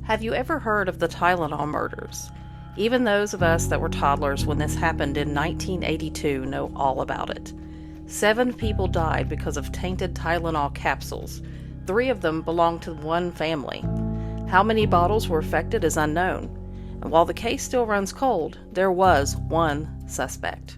Have you ever heard of the Tylenol Murders? Even those of us that were toddlers when this happened in 1982 know all about it. 7 people died because of tainted Tylenol capsules. 3 of them belonged to one family. How many bottles were affected is unknown. And while the case still runs cold, there was one suspect.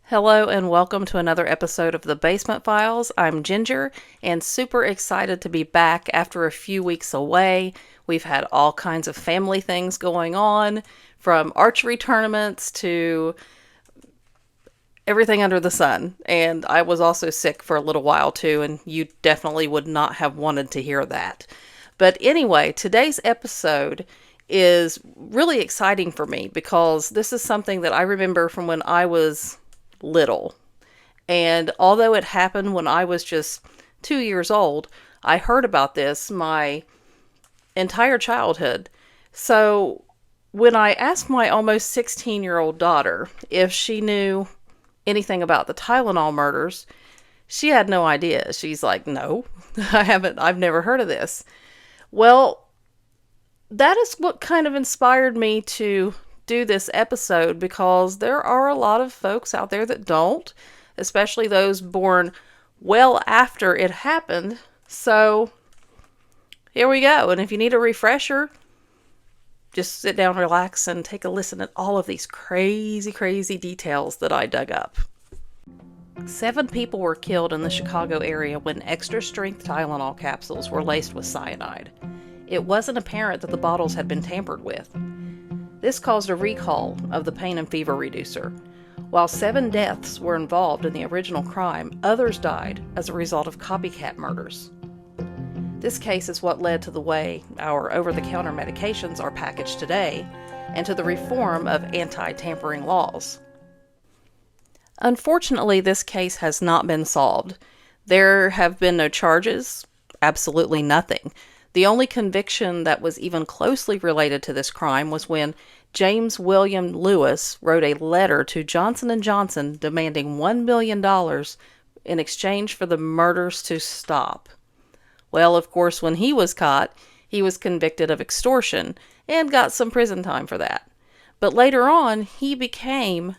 Hello and welcome to another episode of The Basement Files. I'm Ginger and super excited to be back after a few weeks away. We've had all kinds of family things going on, from archery tournaments to everything under the sun. And I was also sick for a little while too, and you definitely would not have wanted to hear that. But anyway, today's episode is really exciting for me because this is something that I remember from when I was little. And although it happened when I was just 2 years old, I heard about this my entire childhood. So when I asked my almost 16-year-old daughter if she knew anything about the Tylenol murders, she had no idea. She's like, no, I've never heard of this. Well, that is what kind of inspired me to do this episode, because there are a lot of folks out there that don't, especially those born well after it happened. So here we go. And if you need a refresher, just sit down, relax, and take a listen at all of these crazy details that I dug up. 7 people were killed in the Chicago area when extra strength Tylenol capsules were laced with cyanide. It wasn't apparent that the bottles had been tampered with. This caused a recall of the pain and fever reducer. While 7 deaths were involved in the original crime, others died as a result of copycat murders. This case is what led to the way our over-the-counter medications are packaged today, and to the reform of anti-tampering laws. Unfortunately, this case has not been solved. There have been no charges, absolutely nothing. The only conviction that was even closely related to this crime was when James William Lewis wrote a letter to Johnson & Johnson demanding $1 million in exchange for the murders to stop. Well, of course, when he was caught, he was convicted of extortion and got some prison time for that. But later on, he became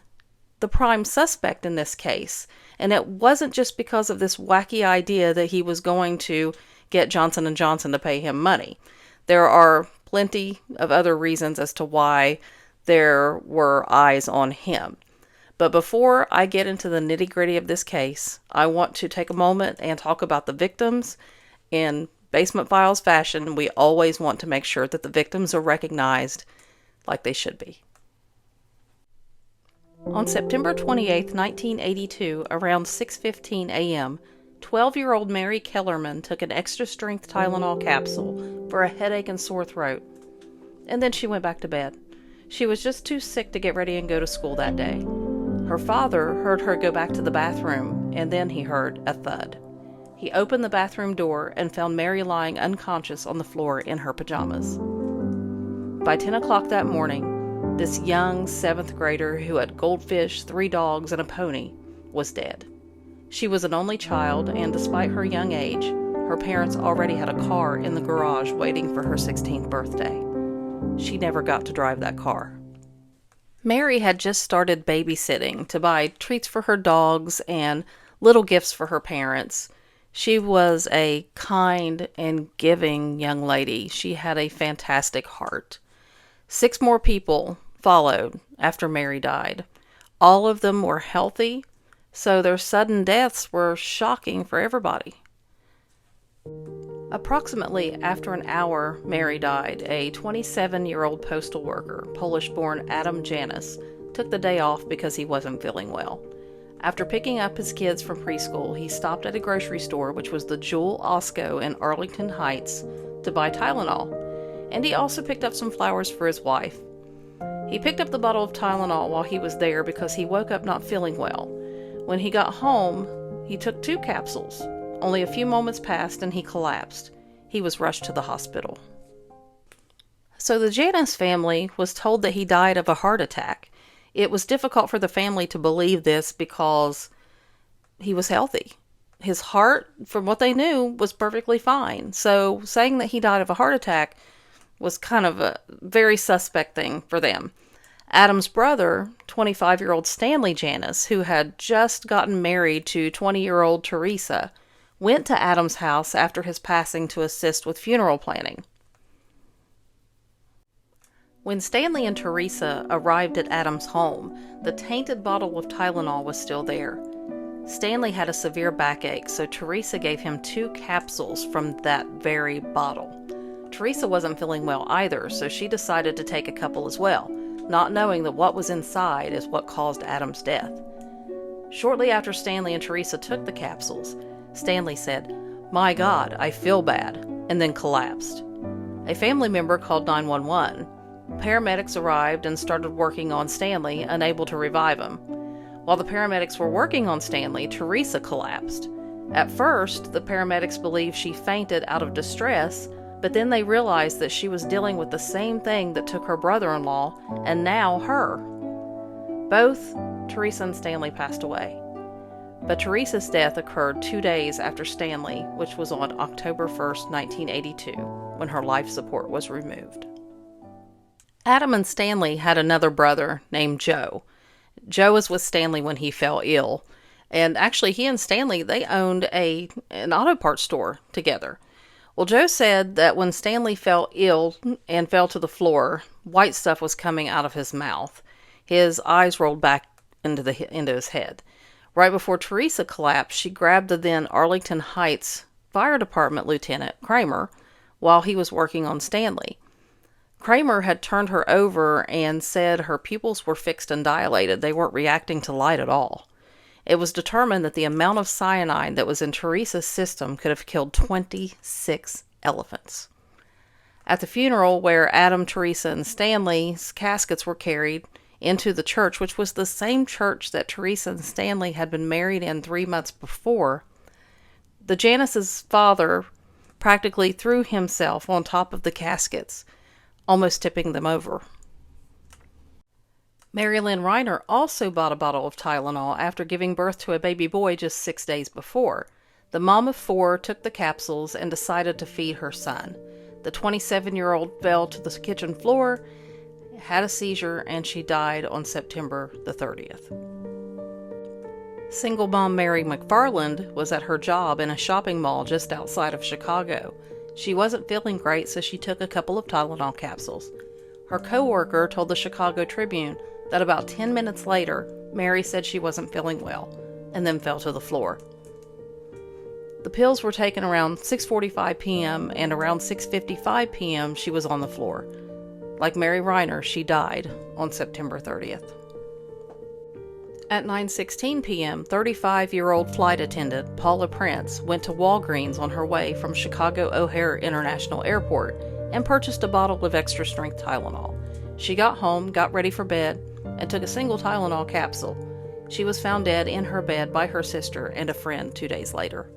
the prime suspect in this case. And it wasn't just because of this wacky idea that he was going to get Johnson & Johnson to pay him money. There are plenty of other reasons as to why there were eyes on him. But before I get into the nitty-gritty of this case, I want to take a moment and talk about the victims. In Basement Files fashion, we always want to make sure that the victims are recognized like they should be. On September 28, 1982, around 6:15 a.m., 12-year-old Mary Kellerman took an extra-strength Tylenol capsule for a headache and sore throat, and then she went back to bed. She was just too sick to get ready and go to school that day. Her father heard her go back to the bathroom, and then he heard a thud. He opened the bathroom door and found Mary lying unconscious on the floor in her pajamas. By 10 o'clock that morning, this young 7th grader who had goldfish, 3 dogs, and a pony was dead. She was an only child, and despite her young age, her parents already had a car in the garage waiting for her 16th birthday. She never got to drive that car. Mary had just started babysitting to buy treats for her dogs and little gifts for her parents. She was a kind and giving young lady. She had a fantastic heart. 6 more people followed after Mary died. All of them were healthy, so their sudden deaths were shocking for everybody. Approximately after an hour Mary died, a 27-year-old postal worker, Polish-born Adam Janis, took the day off because he wasn't feeling well. After picking up his kids from preschool, he stopped at a grocery store, which was the Jewel Osco in Arlington Heights, to buy Tylenol, and he also picked up some flowers for his wife. He picked up the bottle of Tylenol while he was there because he woke up not feeling well. When he got home, he took 2 capsules, Only a few moments passed and he collapsed. He was rushed to the hospital. So the Janus family was told that he died of a heart attack. It was difficult for the family to believe this because he was healthy. His heart, from what they knew, was perfectly fine. So saying that he died of a heart attack was kind of a very suspect thing for them. Adam's brother, 25-year-old Stanley Janus, who had just gotten married to 20-year-old Teresa, went to Adam's house after his passing to assist with funeral planning. When Stanley and Teresa arrived at Adam's home, the tainted bottle of Tylenol was still there. Stanley had a severe backache, so Teresa gave him 2 capsules from that very bottle. Teresa wasn't feeling well either, so she decided to take a couple as well, not knowing that what was inside is what caused Adam's death. Shortly after Stanley and Teresa took the capsules, Stanley said, "My God, I feel bad," and then collapsed. A family member called 911. Paramedics arrived and started working on Stanley, unable to revive him. While the paramedics were working on Stanley, Teresa collapsed. At first, the paramedics believed she fainted out of distress, but then they realized that she was dealing with the same thing that took her brother-in-law, and now her. Both Teresa and Stanley passed away. But Teresa's death occurred 2 days after Stanley, which was on October 1st, 1982, when her life support was removed. Adam and Stanley had another brother named Joe. Joe was with Stanley when he fell ill, and actually he and Stanley, they owned an auto parts store together. Well, Joe said that when Stanley fell ill and fell to the floor, white stuff was coming out of his mouth. His eyes rolled back into his head. Right before Teresa collapsed, she grabbed the then Arlington Heights Fire Department Lieutenant, Kramer, while he was working on Stanley. Kramer had turned her over and said her pupils were fixed and dilated. They weren't reacting to light at all. It was determined that the amount of cyanide that was in Teresa's system could have killed 26 elephants. At the funeral where Adam, Teresa, and Stanley's caskets were carried into the church, which was the same church that Teresa and Stanley had been married in 3 months before, the Janus's father practically threw himself on top of the caskets, almost tipping them over. Mary Lynn Reiner also bought a bottle of Tylenol after giving birth to a baby boy just 6 days before. The mom of 4 took the capsules and decided to feed her son. The 27-year-old fell to the kitchen floor, had a seizure, and she died on September the 30th. Single mom Mary McFarland was at her job in a shopping mall just outside of Chicago. She wasn't feeling great, so she took a couple of Tylenol capsules. Her co-worker told the Chicago Tribune that about 10 minutes later, Mary said she wasn't feeling well, and then fell to the floor. The pills were taken around 6:45 p.m., and around 6:55 p.m. she was on the floor. Like Mary Reiner, she died on September 30th. At 9:16 p.m., 35-year-old flight attendant Paula Prince went to Walgreens on her way from Chicago O'Hare International Airport and purchased a bottle of extra-strength Tylenol. She got home, got ready for bed, and took a single Tylenol capsule. She was found dead in her bed by her sister and a friend 2 days later.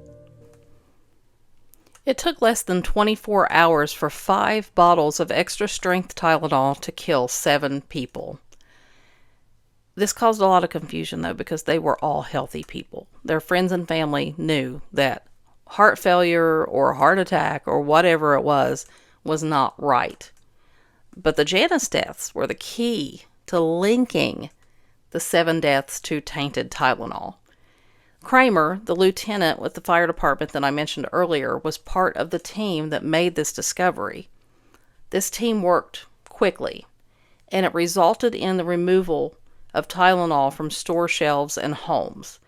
It took less than 24 hours for 5 bottles of extra-strength Tylenol to kill 7 people. This caused a lot of confusion, though, because they were all healthy people. Their friends and family knew that heart failure or heart attack or whatever it was not right. But the Janus deaths were the key to linking the 7 deaths to tainted Tylenol. Kramer, the lieutenant with the fire department that I mentioned earlier, was part of the team that made this discovery. This team worked quickly, and it resulted in the removal of Tylenol from store shelves and homes.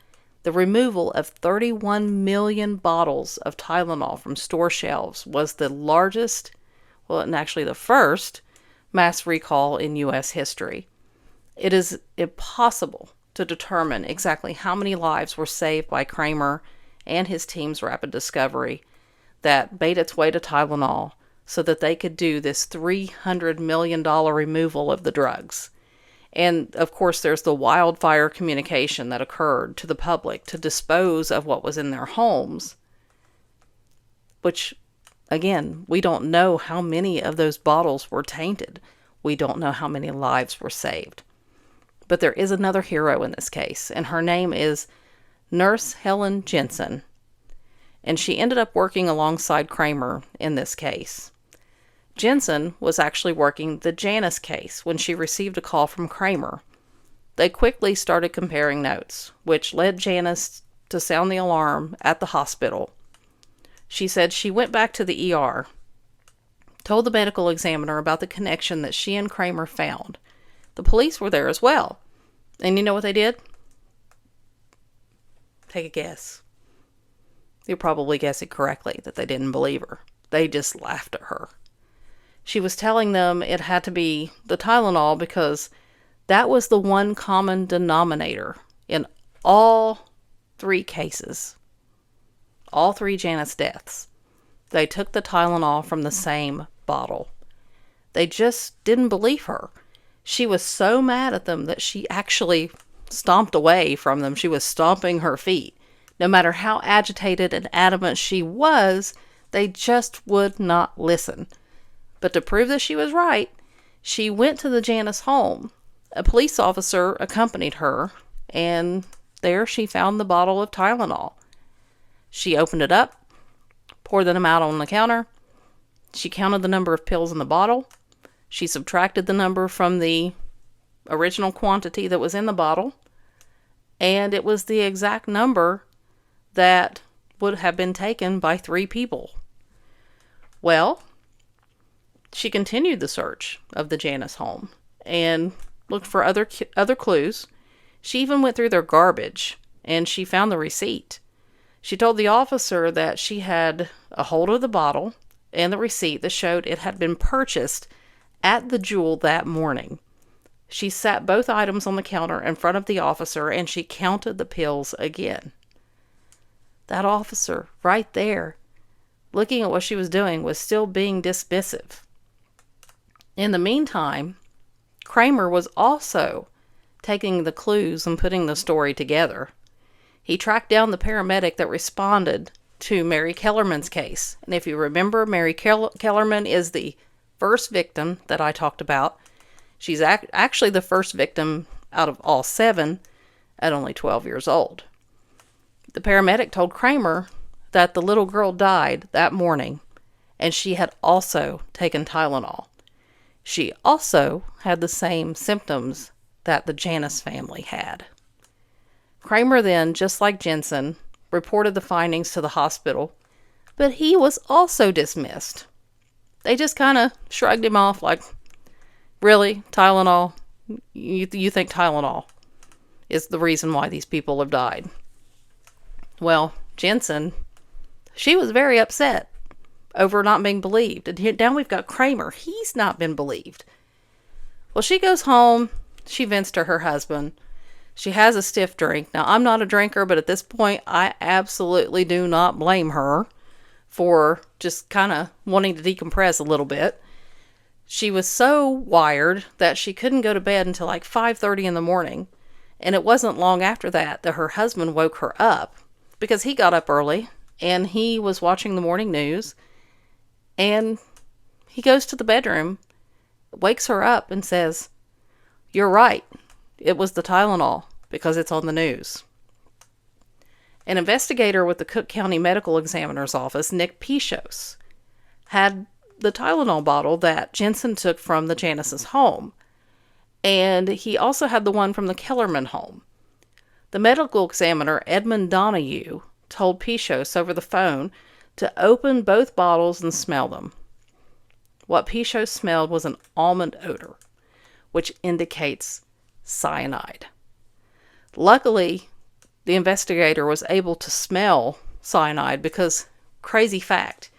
The removal of 31 million bottles of Tylenol from store shelves was the largest, and actually the first, mass recall in U.S. history. It is impossible to determine exactly how many lives were saved by Kramer and his team's rapid discovery that made its way to Tylenol so that they could do this $300 million removal of the drugs. And, of course, there's the wildfire communication that occurred to the public to dispose of what was in their homes which, again, we don't know how many of those bottles were tainted. We don't know how many lives were saved. But there is another hero in this case, and her name is Nurse Helen Jensen. And she ended up working alongside Kramer in this case. Jensen was actually working the Janice case when she received a call from Kramer. They quickly started comparing notes, which led Janice to sound the alarm at the hospital. She said she went back to the ER, told the medical examiner about the connection that she and Kramer found. The police were there as well. And you know what they did? Take a guess. You'll probably guess it correctly that they didn't believe her. They just laughed at her. She was telling them it had to be the Tylenol because that was the one common denominator in all 3 cases. All 3 Janice deaths. They took the Tylenol from the same bottle. They just didn't believe her. She was so mad at them that she actually stomped away from them. She was stomping her feet. No matter how agitated and adamant she was, they just would not listen. But to prove that she was right, she went to the Janice home. A police officer accompanied her, and there she found the bottle of Tylenol. She opened it up, poured them out on the counter. She counted the number of pills in the bottle. She subtracted the number from the original quantity that was in the bottle, and it was the exact number that would have been taken by 3 people. Well, she continued the search of the Janice home and looked for other clues. She even went through their garbage, and she found the receipt. She told the officer that she had a hold of the bottle and the receipt that showed it had been purchased at the Jewel that morning. She sat both items on the counter in front of the officer, and she counted the pills again. That officer, right there, looking at what she was doing, was still being dismissive. In the meantime, Kramer was also taking the clues and putting the story together. He tracked down the paramedic that responded to Mary Kellerman's case. And if you remember, Mary Kellerman is the first victim that I talked about. She's actually the first victim out of all 7 at only 12 years old. The paramedic told Kramer that the little girl died that morning, and she had also taken Tylenol. She also had the same symptoms that the Janice family had. Kramer then, just like Jensen, reported the findings to the hospital, but he was also dismissed. They just kind of shrugged him off like, really, Tylenol? You think Tylenol is the reason why these people have died? Well, Jensen, she was very upset over not being believed. And now we've got Kramer. He's not been believed. Well, she goes home. She vents to her husband. She has a stiff drink. Now, I'm not a drinker, but at this point, I absolutely do not blame her for just kind of wanting to decompress a little bit. She was so wired that she couldn't go to bed until like 5:30 in the morning. And it wasn't long after that her husband woke her up because he got up early and he was watching the morning news. And he goes to the bedroom, wakes her up and says, "You're right. It was the Tylenol because it's on the news." An investigator with the Cook County Medical Examiner's Office, Nick Pichos, had the Tylenol bottle that Jensen took from the Janice's home. And he also had the one from the Kellerman home. The medical examiner, Edmund Donahue, told Pichos over the phone to open both bottles and smell them. What Pichos smelled was an almond odor, which indicates cyanide. Luckily, the investigator was able to smell cyanide because, crazy fact,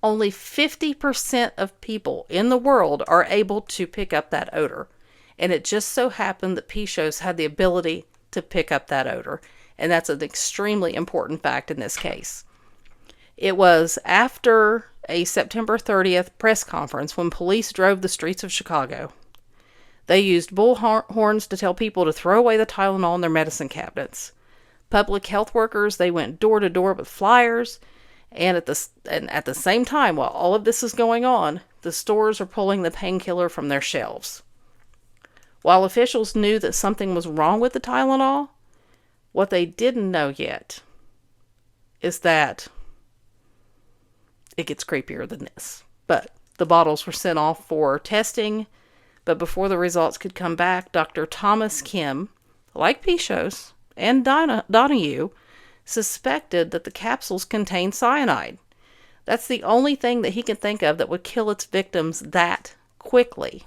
only 50% of people in the world are able to pick up that odor. And it just so happened that Pichos had the ability to pick up that odor. And that's an extremely important fact in this case. It was after a September 30th press conference when police drove the streets of Chicago. They used bullhorns to tell people to throw away the Tylenol in their medicine cabinets. Public health workers, they went door to door with flyers, And at the same time, while all of this is going on, the stores are pulling the painkiller from their shelves. While officials knew that something was wrong with the Tylenol, what they didn't know yet is that it gets creepier than this. But the bottles were sent off for testing, but before the results could come back, Dr. Thomas Kim, like Pichot's and Donahue, suspected that the capsules contained cyanide. That's the only thing that he could think of that would kill its victims that quickly.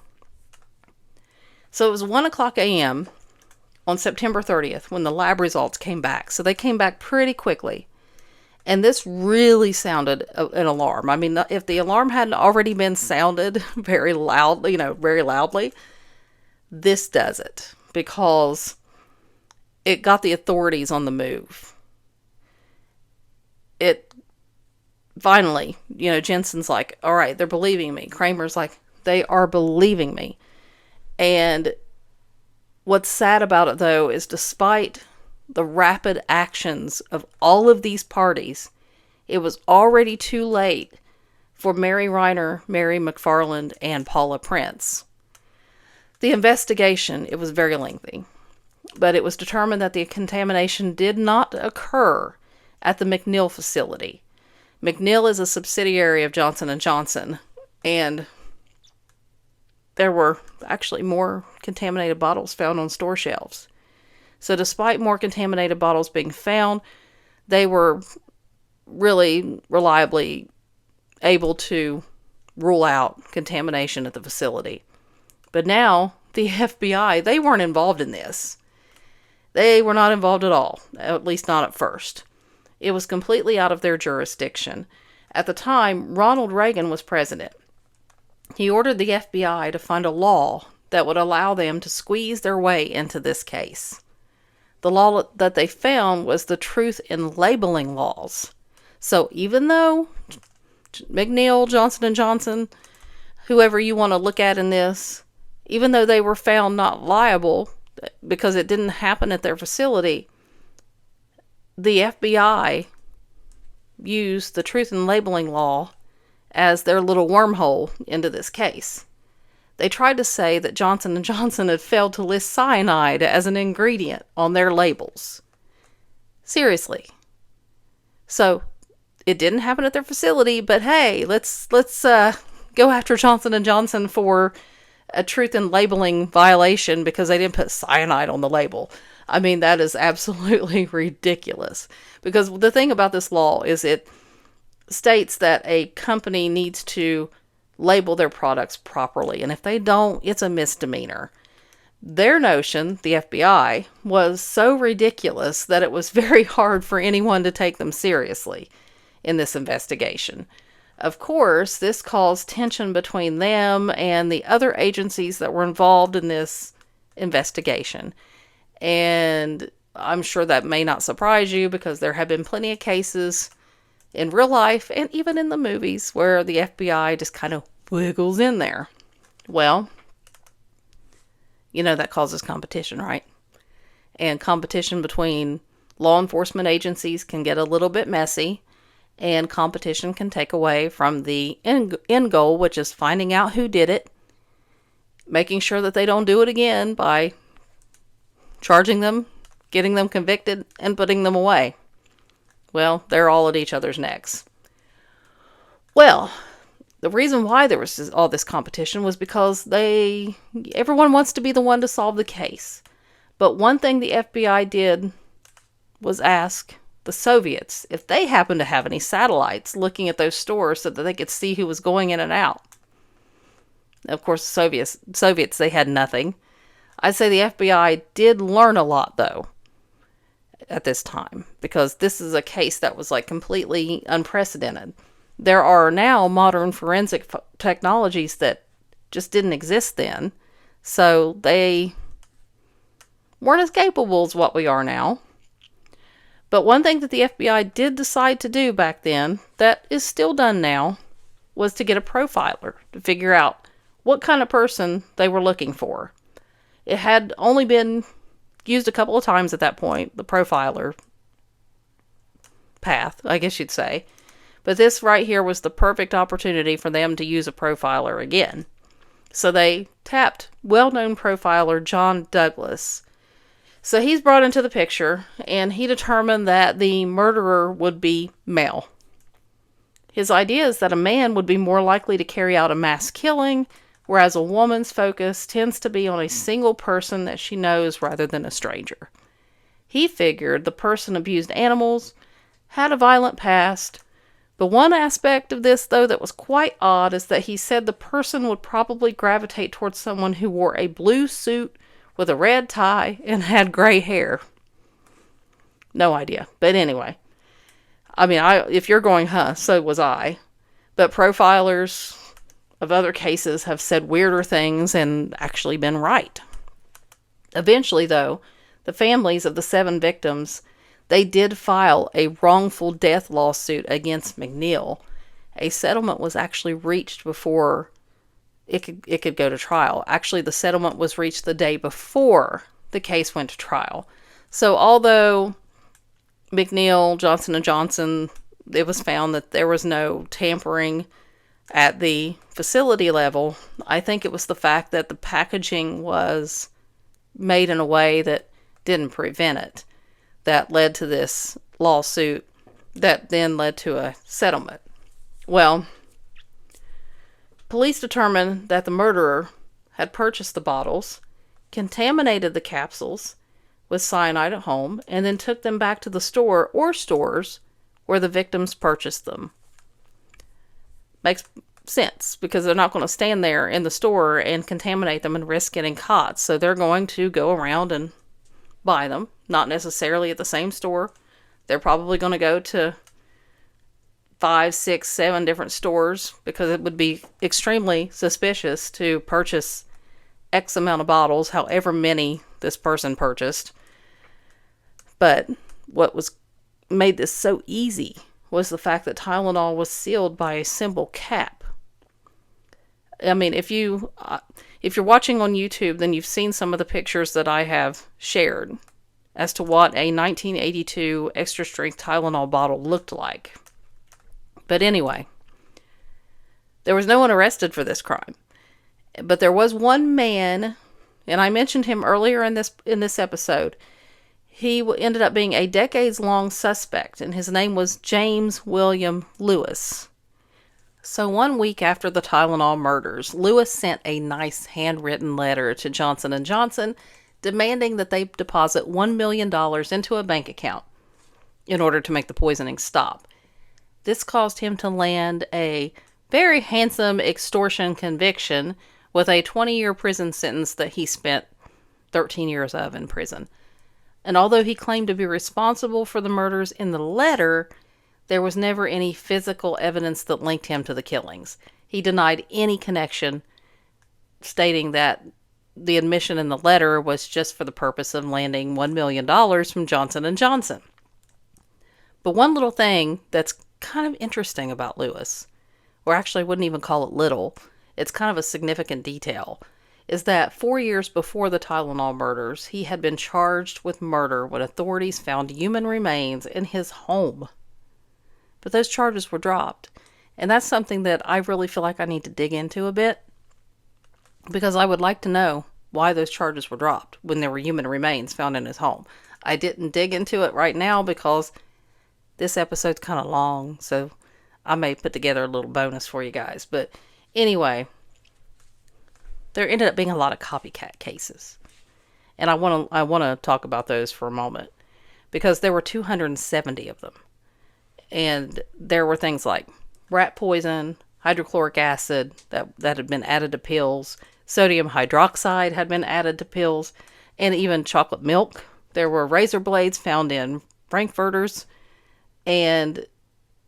So it was 1 o'clock a.m. on September 30th when the lab results came back. So they came back pretty quickly. And this really sounded an alarm. I mean, if the alarm hadn't already been sounded very loudly, this does it. Because it got the authorities on the move. It finally, Jensen's like, all right, they're believing me. Kramer's like, they are believing me. And what's sad about it, though, is despite the rapid actions of all of these parties, it was already too late for Mary Reiner, Mary McFarland, and Paula Prince. The investigation, it was very lengthy, but it was determined that the contamination did not occur at the McNeil facility. McNeil is a subsidiary of Johnson & Johnson, and there were actually more contaminated bottles found on store shelves. So despite more contaminated bottles being found, they were really reliably able to rule out contamination at the facility. But now, the FBI, they weren't involved in this. They were not involved at all, at least not at first. It was completely out of their jurisdiction. At the time, Ronald Reagan was president. He ordered the FBI to find a law that would allow them to squeeze their way into this case. The law that they found was the truth in labeling laws. So even though McNeil, Johnson & Johnson, whoever you want to look at in this, even though they were found not liable because it didn't happen at their facility, the FBI used the truth in labeling law as their little wormhole into this case. They tried to say that Johnson & Johnson had failed to list cyanide as an ingredient on their labels. Seriously. So, it didn't happen at their facility, but hey, let's go after Johnson & Johnson for a truth in labeling violation because they didn't put cyanide on the label. I mean, that is absolutely ridiculous. Because the thing about this law is it states that a company needs to label their products properly. And if they don't, it's a misdemeanor. Their notion, the FBI, was so ridiculous that it was very hard for anyone to take them seriously in this investigation. Of course, this caused tension between them and the other agencies that were involved in this investigation. And I'm sure that may not surprise you because there have been plenty of cases in real life and even in the movies where the FBI just kind of wiggles in there. Well, that causes competition, right? And competition between law enforcement agencies can get a little bit messy, and competition can take away from the end goal, which is finding out who did it, making sure that they don't do it again by charging them, getting them convicted, and putting them away. Well, they're all at each other's necks. Well, the reason why there was all this competition was because everyone wants to be the one to solve the case. But one thing the FBI did was ask the Soviets if they happened to have any satellites looking at those stores so that they could see who was going in and out. Of course, the Soviets, they had nothing. I'd say the FBI did learn a lot, though, at this time, because this is a case that was completely unprecedented. There are now modern forensic technologies that just didn't exist then, so they weren't as capable as what we are now. But one thing that the FBI did decide to do back then, that is still done now, was to get a profiler to figure out what kind of person they were looking for. It had only been used a couple of times at that point, the profiler path, I guess you'd say. But this right here was the perfect opportunity for them to use a profiler again. So they tapped well-known profiler John Douglas. So he's brought into the picture, and he determined that the murderer would be male. His idea is that a man would be more likely to carry out a mass killing, whereas a woman's focus tends to be on a single person that she knows rather than a stranger. He figured the person abused animals, had a violent past. The one aspect of this, though, that was quite odd is that he said the person would probably gravitate towards someone who wore a blue suit with a red tie and had gray hair. No idea. But anyway, I mean, if you're going, so was I. But profilers of other cases have said weirder things and actually been right. Eventually, though, the families of the 7 victims, they did file a wrongful death lawsuit against McNeil. A settlement was actually reached before it could go to trial. Actually, the settlement was reached the day before the case went to trial. So although McNeil, Johnson & Johnson, it was found that there was no tampering at the facility level, I think it was the fact that the packaging was made in a way that didn't prevent it that led to this lawsuit that then led to a settlement. Well, police determined that the murderer had purchased the bottles, contaminated the capsules with cyanide at home, and then took them back to the store or stores where the victims purchased them. Makes sense, because they're not going to stand there in the store and contaminate them and risk getting caught. So they're going to go around and buy them, not necessarily at the same store. They're probably going to go to 5, 6, 7 different stores, because it would be extremely suspicious to purchase X amount of bottles, however many this person purchased. But what made this so easy was the fact that Tylenol was sealed by a simple cap. I mean, if you're watching on YouTube, then you've seen some of the pictures that I have shared as to what a 1982 extra strength Tylenol bottle looked like. But anyway, there was no one arrested for this crime. But there was one man, and I mentioned him earlier in this episode. He ended up being a decades-long suspect, and his name was James William Lewis. So 1 week after the Tylenol murders, Lewis sent a nice handwritten letter to Johnson & Johnson demanding that they deposit $1 million into a bank account in order to make the poisoning stop. This caused him to land a very handsome extortion conviction with a 20-year prison sentence that he spent 13 years of in prison. And although he claimed to be responsible for the murders in the letter, there was never any physical evidence that linked him to the killings. He denied any connection, stating that the admission in the letter was just for the purpose of landing $1 million from Johnson & Johnson. But one little thing that's kind of interesting about Lewis, or actually I wouldn't even call it little, it's kind of a significant detail, is that 4 years before the Tylenol murders, he had been charged with murder when authorities found human remains in his home. But those charges were dropped. And that's something that I really feel like I need to dig into a bit, because I would like to know why those charges were dropped when there were human remains found in his home. I didn't dig into it right now because this episode's kind of long, so I may put together a little bonus for you guys. But anyway, there ended up being a lot of copycat cases. And I want to talk about those for a moment, because there were 270 of them. And there were things like rat poison, hydrochloric acid that had been added to pills, sodium hydroxide had been added to pills, and even chocolate milk. There were razor blades found in frankfurters, and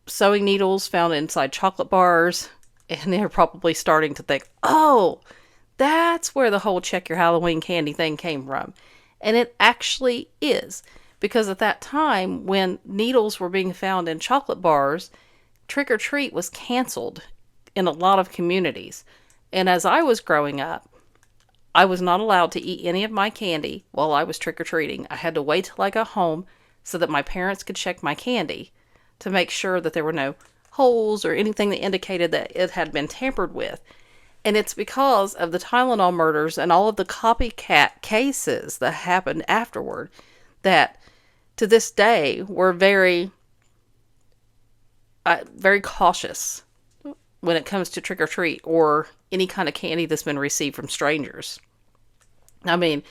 sewing needles found inside chocolate bars. And they're probably starting to think, oh, that's where the whole check your Halloween candy thing came from. And it actually is. Because at that time, when needles were being found in chocolate bars, trick or treat was canceled in a lot of communities. And as I was growing up, I was not allowed to eat any of my candy while I was trick or treating. I had to wait till I got home so that my parents could check my candy to make sure that there were no holes or anything that indicated that it had been tampered with. And it's because of the Tylenol murders and all of the copycat cases that happened afterward that to this day we're very, very cautious when it comes to trick or treat or any kind of candy that's been received from strangers. I mean,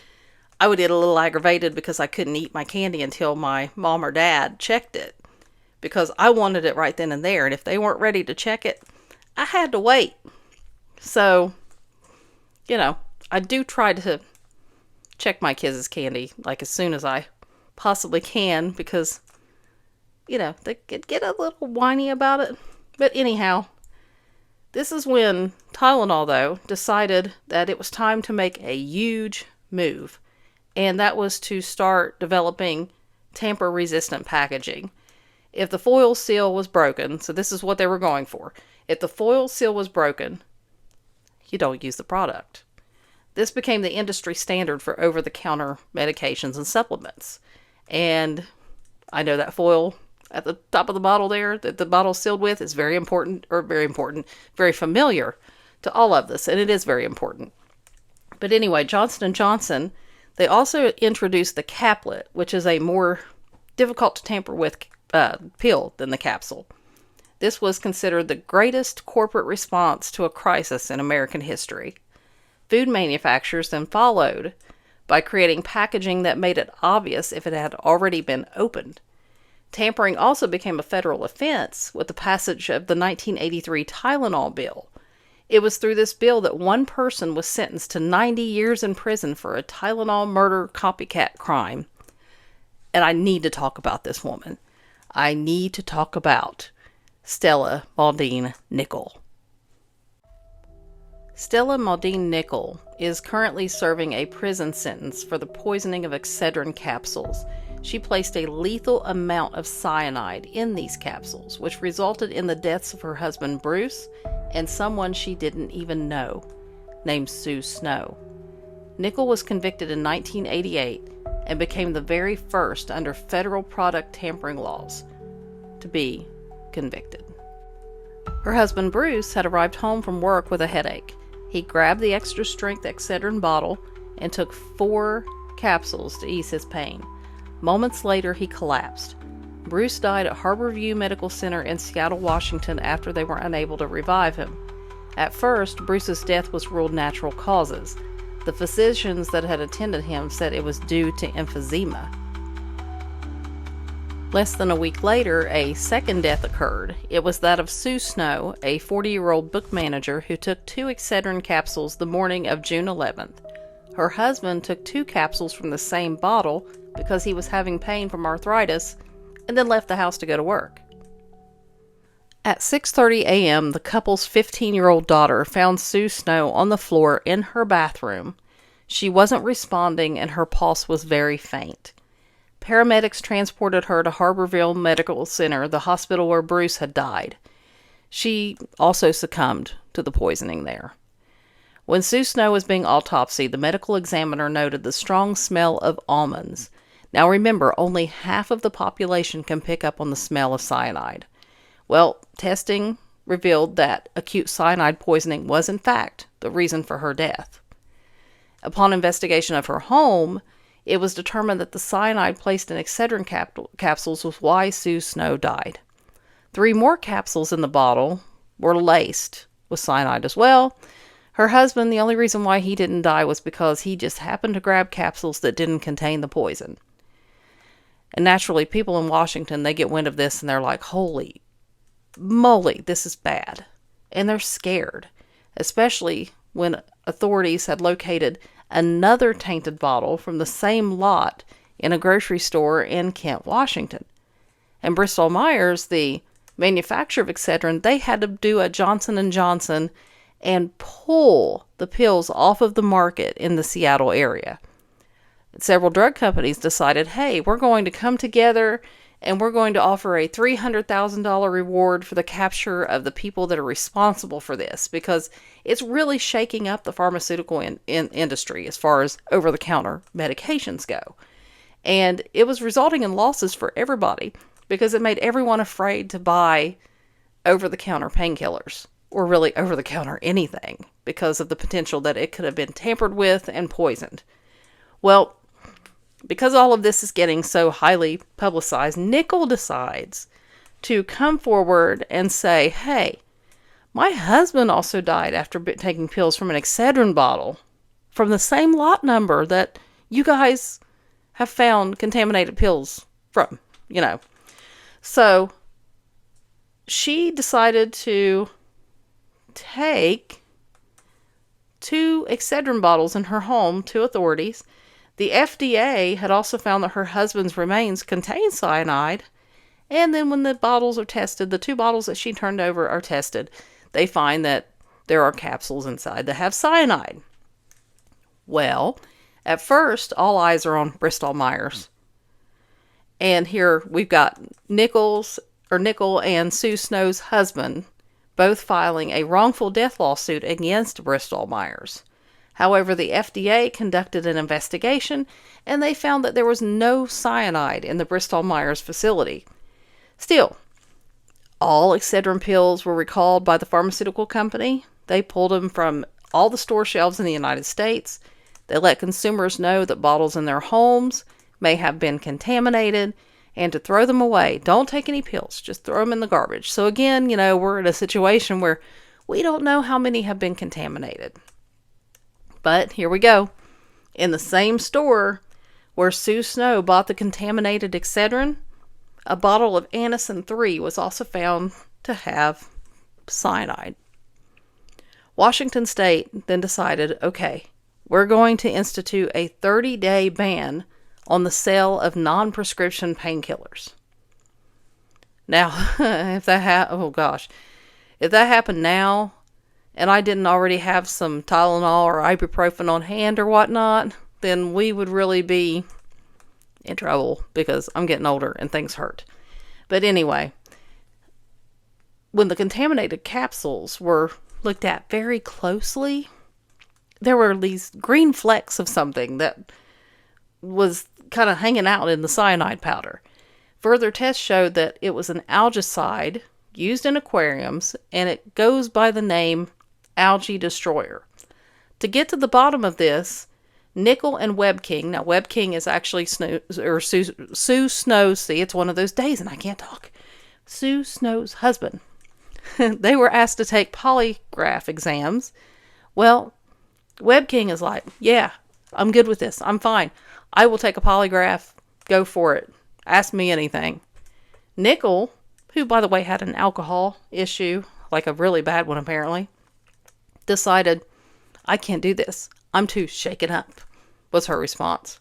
I would get a little aggravated because I couldn't eat my candy until my mom or dad checked it because I wanted it right then and there. And if they weren't ready to check it, I had to wait. So, I do try to check my kids' candy like as soon as I possibly can because, they could get a little whiny about it. But anyhow, this is when Tylenol, though, decided that it was time to make a huge move. And that was to start developing tamper-resistant packaging. If the foil seal was broken, so this is what they were going for. If the foil seal was broken, you don't use the product. This became the industry standard for over-the-counter medications and supplements. And I know that foil at the top of the bottle there that the bottle's sealed with is very familiar to all of us, and it is very important. But anyway, Johnson & Johnson, they also introduced the caplet, which is a more difficult to tamper with pill than the capsule. This was considered the greatest corporate response to a crisis in American history. Food manufacturers then followed by creating packaging that made it obvious if it had already been opened. Tampering also became a federal offense with the passage of the 1983 Tylenol bill. It was through this bill that one person was sentenced to 90 years in prison for a Tylenol murder copycat crime. And I need to talk about this woman. I need to talk about Stella Maudine Nickel. Stella Maudine Nickel is currently serving a prison sentence for the poisoning of Excedrin capsules. She placed a lethal amount of cyanide in these capsules, which resulted in the deaths of her husband Bruce and someone she didn't even know, named Sue Snow. Nickel was convicted in 1988 and became the very first under federal product tampering laws to be convicted. Her husband Bruce had arrived home from work with a headache. He grabbed the extra strength Excedrin bottle and took 4 capsules to ease his pain. Moments later, he collapsed. Bruce died at Harborview Medical Center in Seattle, Washington after they were unable to revive him. At first, Bruce's death was ruled natural causes. The physicians that had attended him said it was due to emphysema. Less than a week later, a second death occurred. It was that of Sue Snow, a 40-year-old book manager who took 2 Excedrin capsules the morning of June 11th. Her husband took 2 capsules from the same bottle because he was having pain from arthritis and then left the house to go to work. At 6:30 a.m., the couple's 15-year-old daughter found Sue Snow on the floor in her bathroom. She wasn't responding and her pulse was very faint. Paramedics transported her to Harborview Medical Center, the hospital where Bruce had died. She also succumbed to the poisoning there. When Sue Snow was being autopsied, the medical examiner noted the strong smell of almonds. Now remember, only half of the population can pick up on the smell of cyanide. Well, testing revealed that acute cyanide poisoning was in fact the reason for her death. Upon investigation of her home, it was determined that the cyanide placed in Excedrin capsules was why Sue Snow died. 3 more capsules in the bottle were laced with cyanide as well. Her husband, the only reason why he didn't die was because he just happened to grab capsules that didn't contain the poison. And naturally, people in Washington, they get wind of this and they're like, holy moly, this is bad. And they're scared, especially when authorities had located another tainted bottle from the same lot in a grocery store in Kent, Washington. And Bristol Myers, the manufacturer of Excedrin, they had to do a Johnson & Johnson and pull the pills off of the market in the Seattle area. Several drug companies decided, hey, we're going to come together and we're going to offer a $300,000 reward for the capture of the people that are responsible for this, because it's really shaking up the pharmaceutical industry as far as over-the-counter medications go. And it was resulting in losses for everybody because it made everyone afraid to buy over-the-counter painkillers, or really over-the-counter anything, because of the potential that it could have been tampered with and poisoned. Well, because all of this is getting so highly publicized, Nickel decides to come forward and say, hey, my husband also died after taking pills from an Excedrin bottle from the same lot number that you guys have found contaminated pills from, So she decided to take 2 Excedrin bottles in her home to authorities. The FDA had also found that her husband's remains contain cyanide. And then when the bottles are tested, the 2 bottles that she turned over are tested, they find that there are capsules inside that have cyanide. Well, at first, all eyes are on Bristol Myers. And here we've got Nickel and Sue Snow's husband both filing a wrongful death lawsuit against Bristol Myers. However, the FDA conducted an investigation and they found that there was no cyanide in the Bristol Myers facility. Still, all Excedrin pills were recalled by the pharmaceutical company. They pulled them from all the store shelves in the United States. They let consumers know that bottles in their homes may have been contaminated and to throw them away. Don't take any pills. Just throw them in the garbage. So again, we're in a situation where we don't know how many have been contaminated. But here we go. In the same store where Sue Snow bought the contaminated Excedrin, a bottle of Anacin 3 was also found to have cyanide. Washington State then decided, okay, we're going to institute a 30-day ban on the sale of non-prescription painkillers. Now, if that happened now, and I didn't already have some Tylenol or ibuprofen on hand or whatnot, then we would really be in trouble because I'm getting older and things hurt. But anyway, when the contaminated capsules were looked at very closely, there were these green flecks of something that was kind of hanging out in the cyanide powder. Further tests showed that it was an algicide used in aquariums, and it goes by the name algae destroyer. To get to the bottom of this, Nickel and Webb King, now Webb King is actually Sue Snow's, see, it's one of those days and I can't talk, Sue Snow's husband. They were asked to take polygraph exams. Well, Webb King is like, yeah, I'm good with this. I'm fine. I will take a polygraph. Go for it. Ask me anything. Nickel, who by the way had an alcohol issue, like a really bad one apparently, decided, I can't do this. I'm too shaken up, was her response.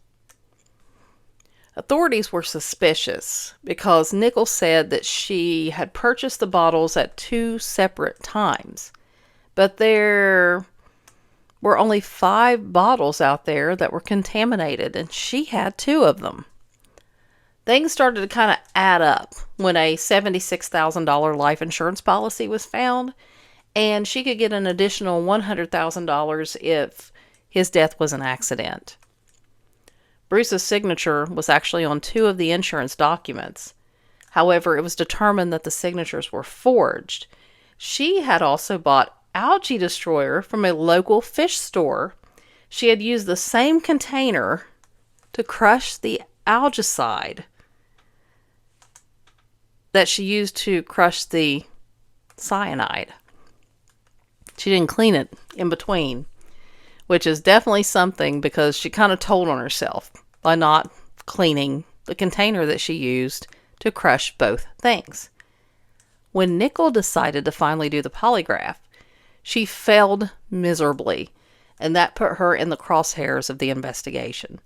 Authorities were suspicious because Nickel said that she had purchased the bottles at 2 separate times, but there were only 5 bottles out there that were contaminated, and she had 2 of them. Things started to kind of add up when a $76,000 life insurance policy was found, and she could get an additional $100,000 if his death was an accident. Bruce's signature was actually on 2 of the insurance documents. However, it was determined that the signatures were forged. She had also bought algae destroyer from a local fish store. She had used the same container to crush the algicide that she used to crush the cyanide. She didn't clean it in between, which is definitely something because she kind of told on herself by not cleaning the container that she used to crush both things. When Nickel decided to finally do the polygraph, she failed miserably, and that put her in the crosshairs of the investigation.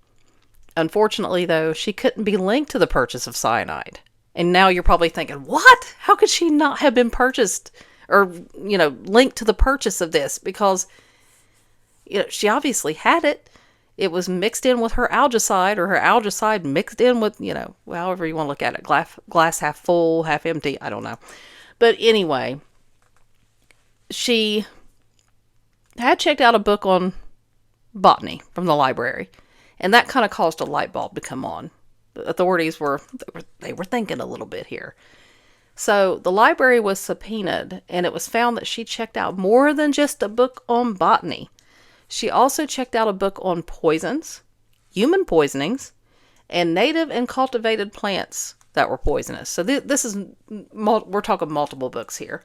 Unfortunately, though, she couldn't be linked to the purchase of cyanide. And now you're probably thinking, what? How could she not have been purchased or, linked to the purchase of this? Because, she obviously had it. It was mixed in with her algicide, or her algicide mixed in with, however you want to look at it. Glass half full, half empty. I don't know. But anyway, she had checked out a book on botany from the library, and that kind of caused a light bulb to come on. The authorities were thinking a little bit here. So the library was subpoenaed, and it was found that she checked out more than just a book on botany. She also checked out a book on poisons, human poisonings, and native and cultivated plants that were poisonous. So this is, we're talking multiple books here.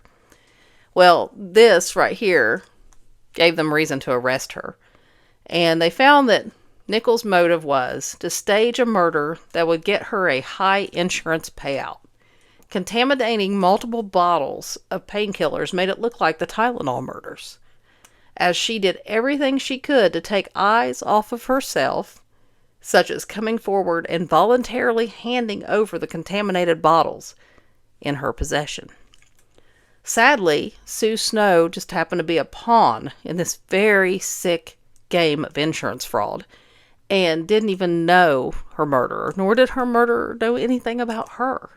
Well, this right here gave them reason to arrest her. And they found that Nichols' motive was to stage a murder that would get her a high insurance payout. Contaminating multiple bottles of painkillers made it look like the Tylenol murders, as she did everything she could to take eyes off of herself, such as coming forward and voluntarily handing over the contaminated bottles in her possession. Sadly, Sue Snow just happened to be a pawn in this very sick game of insurance fraud and didn't even know her murderer, nor did her murderer know anything about her.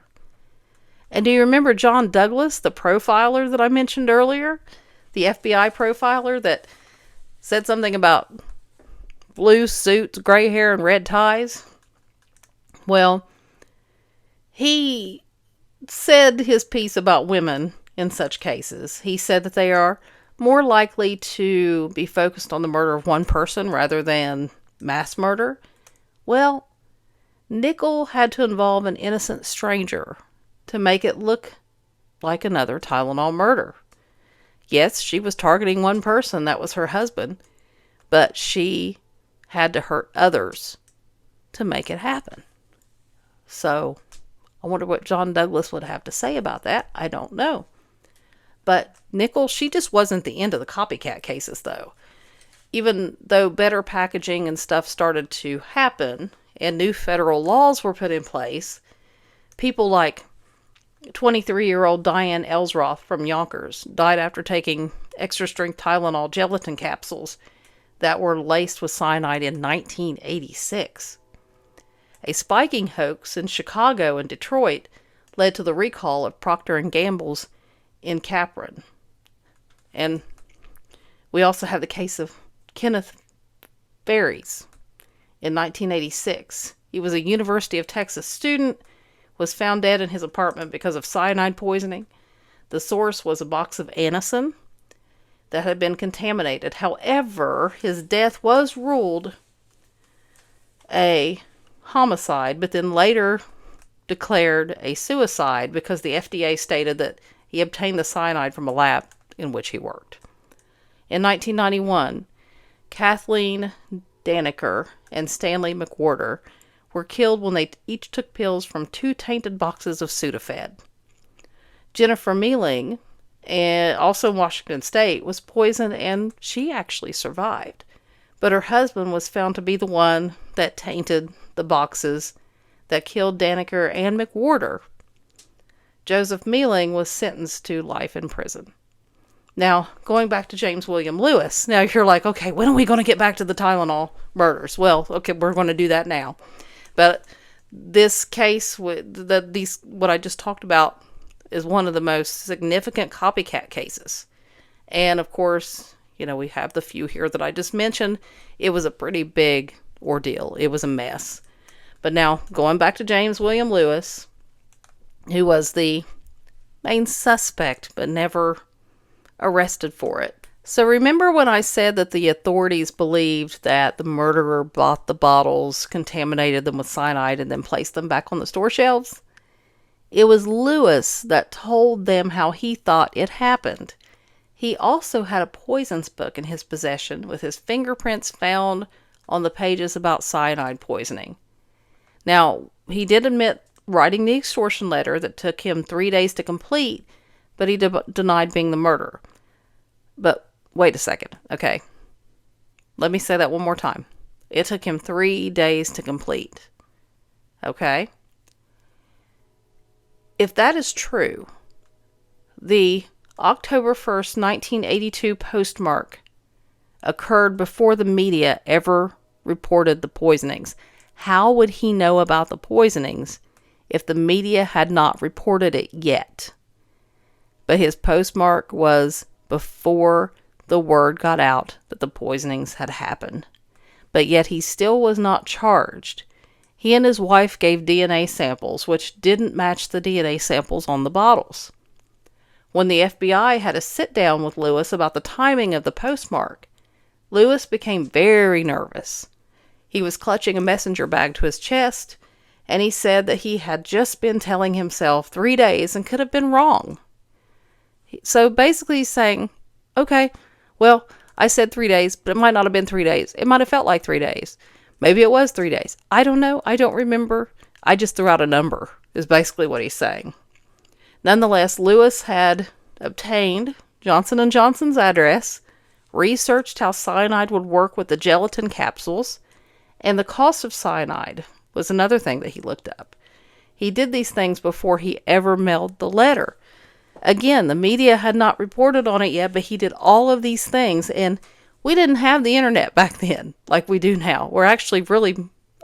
And do you remember John Douglas, the profiler that I mentioned earlier? The FBI profiler that said something about blue suits, gray hair, and red ties? Well, he said his piece about women in such cases. He said that they are more likely to be focused on the murder of one person rather than mass murder. Well, Nickel had to involve an innocent stranger to make it look like another Tylenol murder. Yes, she was targeting one person, that was her husband, but she had to hurt others to make it happen. So, I wonder what John Douglas would have to say about that. I don't know. But Nickel, she just wasn't the end of the copycat cases, though. Even though better packaging and stuff started to happen and new federal laws were put in place, people like 23-year-old Diane Ellsroth from Yonkers died after taking extra-strength Tylenol gelatin capsules that were laced with cyanide in 1986. A spiking hoax in Chicago and Detroit led to the recall of Procter & Gamble's in Capron. And we also have the case of Kenneth Ferries in 1986. He was a University of Texas student, was found dead in his apartment because of cyanide poisoning. The source was a box of Anacin that had been contaminated. However, his death was ruled a homicide, but then later declared a suicide because the FDA stated that he obtained the cyanide from a lab in which he worked. In 1991, Kathleen Daniker and Stanley McWhorter were killed when they each took pills from 2 tainted boxes of Sudafed. Jennifer Mealing, also in Washington State, was poisoned and she actually survived. But her husband was found to be the one that tainted the boxes that killed Daniker and McWhorter. Joseph Mealing was sentenced to life in prison. Now, going back to James William Lewis, now you're like, okay, when are we going to get back to the Tylenol murders? Well, okay, we're going to do that now. But this case, what I just talked about, is one of the most significant copycat cases. And of course, we have the few here that I just mentioned. It was a pretty big ordeal. It was a mess. But now, going back to James William Lewis, who was the main suspect, but never arrested for it. So remember when I said that the authorities believed that the murderer bought the bottles, contaminated them with cyanide, and then placed them back on the store shelves? It was Lewis that told them how he thought it happened. He also had a poisons book in his possession with his fingerprints found on the pages about cyanide poisoning. Now, he did admit writing the extortion letter that took him 3 days to complete, but he denied being the murderer. But wait a second, okay. Let me say that one more time. It took him 3 days to complete. Okay? If that is true, the October 1st, 1982 postmark occurred before the media ever reported the poisonings. How would he know about the poisonings if the media had not reported it yet? But his postmark was before the word got out that the poisonings had happened. But yet he still was not charged. He and his wife gave DNA samples, which didn't match the DNA samples on the bottles. When the FBI had a sit-down with Lewis about the timing of the postmark, Lewis became very nervous. He was clutching a messenger bag to his chest, and he said that he had just been telling himself 3 days and could have been wrong. So basically he's saying, okay, well, I said 3 days, but it might not have been 3 days. It might have felt like 3 days. Maybe it was 3 days. I don't know. I don't remember. I just threw out a number, is basically what he's saying. Nonetheless, Lewis had obtained Johnson & Johnson's address, researched how cyanide would work with the gelatin capsules, and the cost of cyanide was another thing that he looked up. He did these things before he ever mailed the letter. Again, the media had not reported on it yet, but he did all of these things, and we didn't have the internet back then like we do now. We're actually really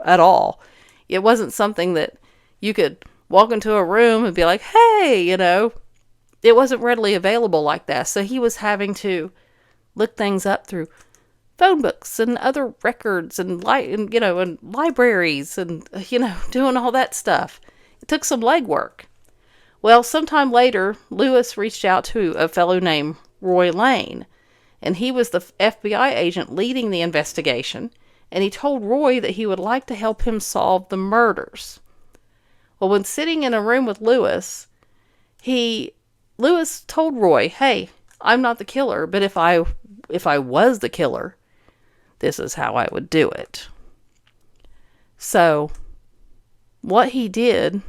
at all. It wasn't something that you could walk into a room and be like, hey, it wasn't readily available like that. So he was having to look things up through phone books and other records and and libraries and doing all that stuff. It took some legwork. Well, sometime later, Lewis reached out to a fellow named Roy Lane, and he was the FBI agent leading the investigation, and he told Roy that he would like to help him solve the murders. Well, when sitting in a room with Lewis, Lewis told Roy, hey, I'm not the killer, but if I was the killer, this is how I would do it. So, what he did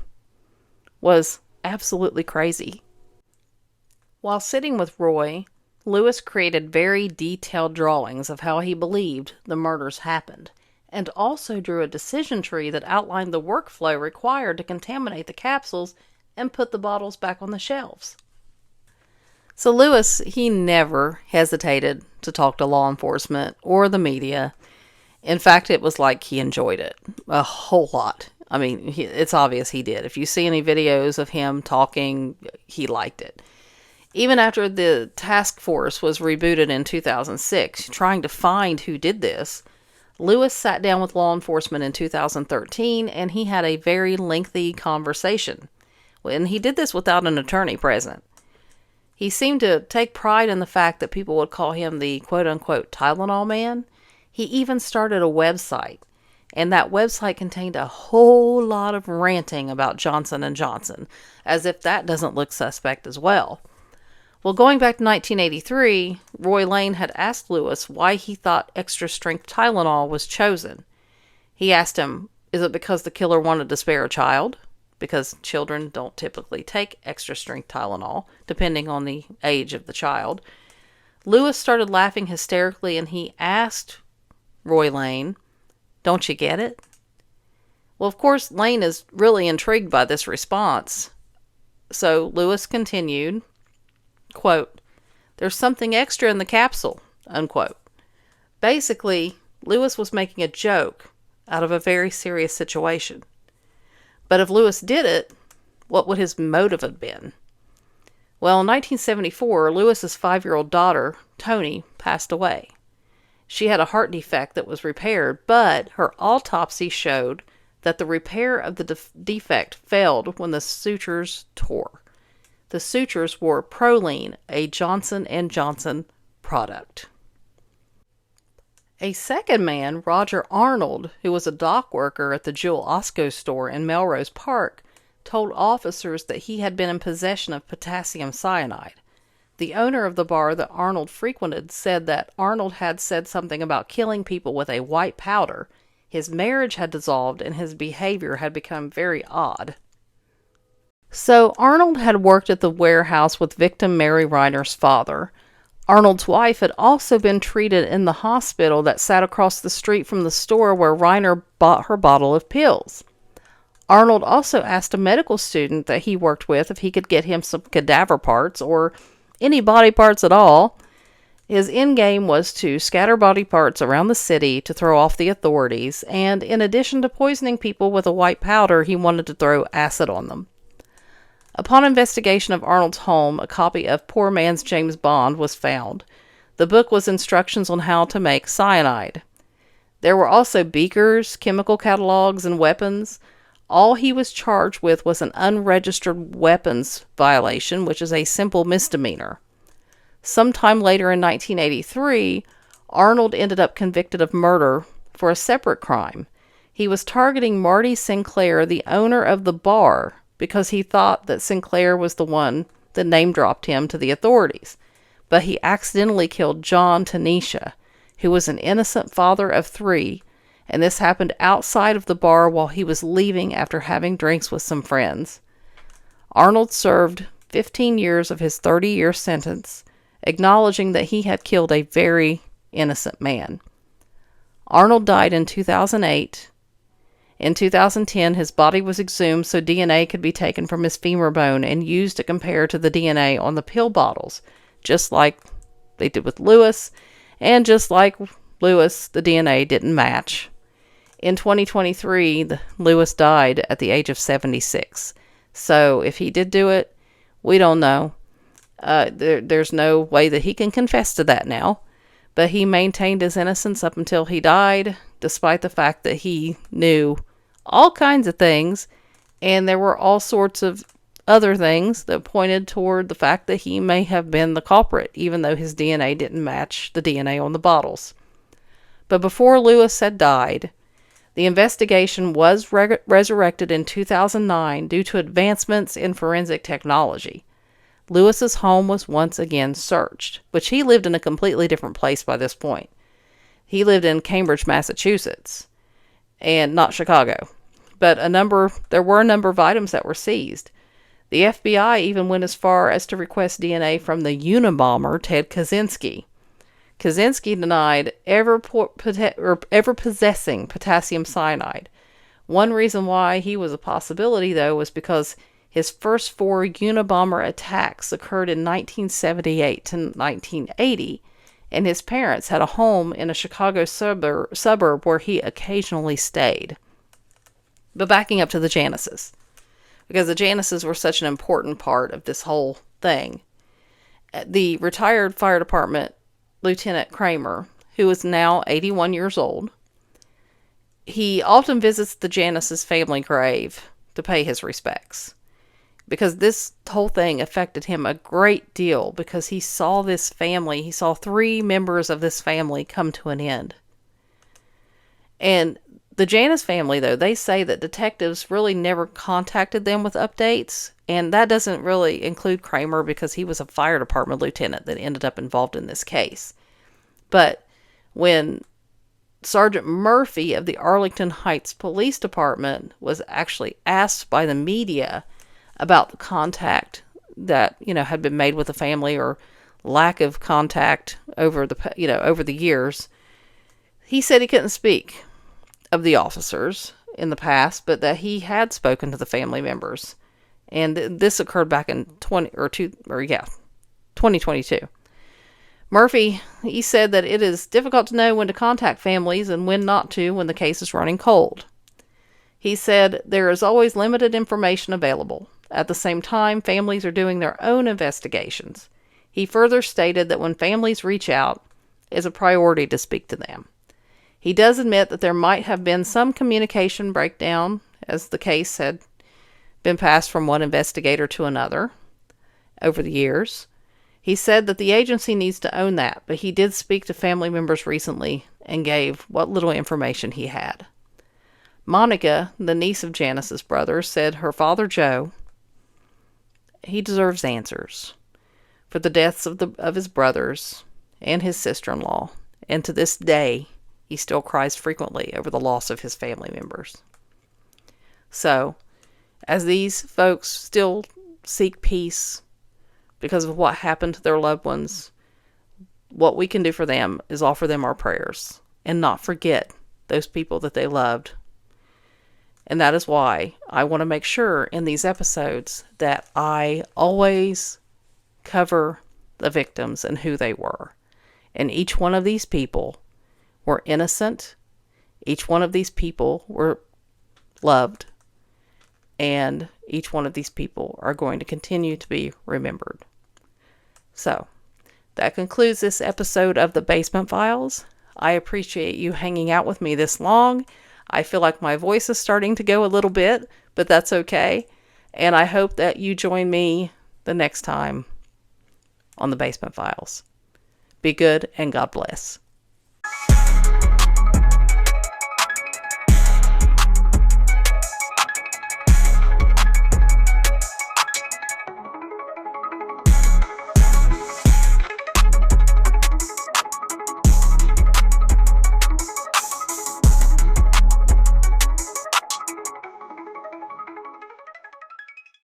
was absolutely crazy. While sitting with Roy, Lewis created very detailed drawings of how he believed the murders happened, and also drew a decision tree that outlined the workflow required to contaminate the capsules and put the bottles back on the shelves. So Lewis, he never hesitated to talk to law enforcement or the media. In fact, it was like he enjoyed it a whole lot. I mean, it's obvious he did. If you see any videos of him talking, he liked it. Even after the task force was rebooted in 2006, trying to find who did this, Lewis sat down with law enforcement in 2013, and he had a very lengthy conversation. And he did this without an attorney present. He seemed to take pride in the fact that people would call him the quote-unquote Tylenol man. He even started a website, and that website contained a whole lot of ranting about Johnson & Johnson, as if that doesn't look suspect as well. Well, going back to 1983, Roy Lane had asked Lewis why he thought extra-strength Tylenol was chosen. He asked him, is it because the killer wanted to spare a child? Because children don't typically take extra-strength Tylenol, depending on the age of the child. Lewis started laughing hysterically, and he asked Roy Lane, don't you get it? Well, of course, Lane is really intrigued by this response. So Lewis continued, quote, there's something extra in the capsule, unquote. Basically, Lewis was making a joke out of a very serious situation. But if Lewis did it, what would his motive have been? Well, in 1974, Lewis's 5-year-old daughter, Toni, passed away. She had a heart defect that was repaired, but her autopsy showed that the repair of the defect failed when the sutures tore. The sutures were Proline, a Johnson & Johnson product. A second man, Roger Arnold, who was a dock worker at the Jewel Osco store in Melrose Park, told officers that he had been in possession of potassium cyanide. The owner of the bar that Arnold frequented said that Arnold had said something about killing people with a white powder. His marriage had dissolved and his behavior had become very odd. So Arnold had worked at the warehouse with victim Mary Reiner's father. Arnold's wife had also been treated in the hospital that sat across the street from the store where Reiner bought her bottle of pills. Arnold also asked a medical student that he worked with if he could get him some cadaver parts or any body parts at all. His end game was to scatter body parts around the city to throw off the authorities, and in addition to poisoning people with a white powder, he wanted to throw acid on them. Upon investigation of Arnold's home, a copy of Poor Man's James Bond was found. The book was instructions on how to make cyanide. There were also beakers, chemical catalogs, and weapons. All he was charged with was an unregistered weapons violation, which is a simple misdemeanor. Sometime later in 1983, Arnold ended up convicted of murder for a separate crime. He was targeting Marty Sinclair, the owner of the bar, because he thought that Sinclair was the one that name-dropped him to the authorities. But he accidentally killed John Tanisha, who was an innocent father of 3, and this happened outside of the bar while he was leaving after having drinks with some friends. Arnold served 15 years of his 30-year sentence, acknowledging that he had killed a very innocent man. Arnold died in 2008. In 2010, his body was exhumed so DNA could be taken from his femur bone and used to compare to the DNA on the pill bottles, just like they did with Lewis, and just like Lewis, the DNA didn't match. In 2023, Lewis died at the age of 76. So if he did do it, we don't know. There's no way that he can confess to that now. But he maintained his innocence up until he died, despite the fact that he knew all kinds of things, and there were all sorts of other things that pointed toward the fact that he may have been the culprit, even though his DNA didn't match the DNA on the bottles. But before Lewis had died, the investigation was resurrected in 2009 due to advancements in forensic technology. Lewis's home was once again searched, which he lived in a completely different place by this point. He lived in Cambridge, Massachusetts, and not Chicago. But there were a number of items that were seized. The FBI even went as far as to request DNA from the Unabomber, Ted Kaczynski. Kaczynski denied ever possessing potassium cyanide. One reason why he was a possibility, though, was because his first 4 Unabomber attacks occurred in 1978 to 1980, and his parents had a home in a Chicago suburb where he occasionally stayed. But backing up to the Janices, because the Janices were such an important part of this whole thing. The retired fire department Lieutenant Kramer, who is now 81 years old, he often visits the Janice's family grave to pay his respects. Because this whole thing affected him a great deal, because he saw 3 members of this family come to an end. And the Janice family, though, they say that detectives really never contacted them with updates, and that doesn't really include Kramer because he was a fire department lieutenant that ended up involved in this case. But when Sergeant Murphy of the Arlington Heights Police Department was actually asked by the media about the contact that, had been made with the family, or lack of contact over the years, he said he couldn't speak of the officers in the past, but that he had spoken to the family members. And this occurred back in 2022. Murphy, he said that it is difficult to know when to contact families and when not to when the case is running cold. He said there is always limited information available. At the same time, families are doing their own investigations. He further stated that when families reach out, it's a priority to speak to them. He does admit that there might have been some communication breakdown, as the case had been passed from one investigator to another over the years. He said that the agency needs to own that, but he did speak to family members recently and gave what little information he had. Monica, the niece of Janice's brother, said her father, Joe, he deserves answers for the deaths of his brothers and his sister-in-law, and to this day, he still cries frequently over the loss of his family members. So, as these folks still seek peace because of what happened to their loved ones, what we can do for them is offer them our prayers and not forget those people that they loved. And that is why I want to make sure in these episodes that I always cover the victims and who they were. And each one of these people were innocent. Each one of these people were loved. And each one of these people are going to continue to be remembered. So, that concludes this episode of the Basement Files. I appreciate you hanging out with me this long. I feel like my voice is starting to go a little bit, but that's okay. And I hope that you join me the next time on the Basement Files. Be good and God bless.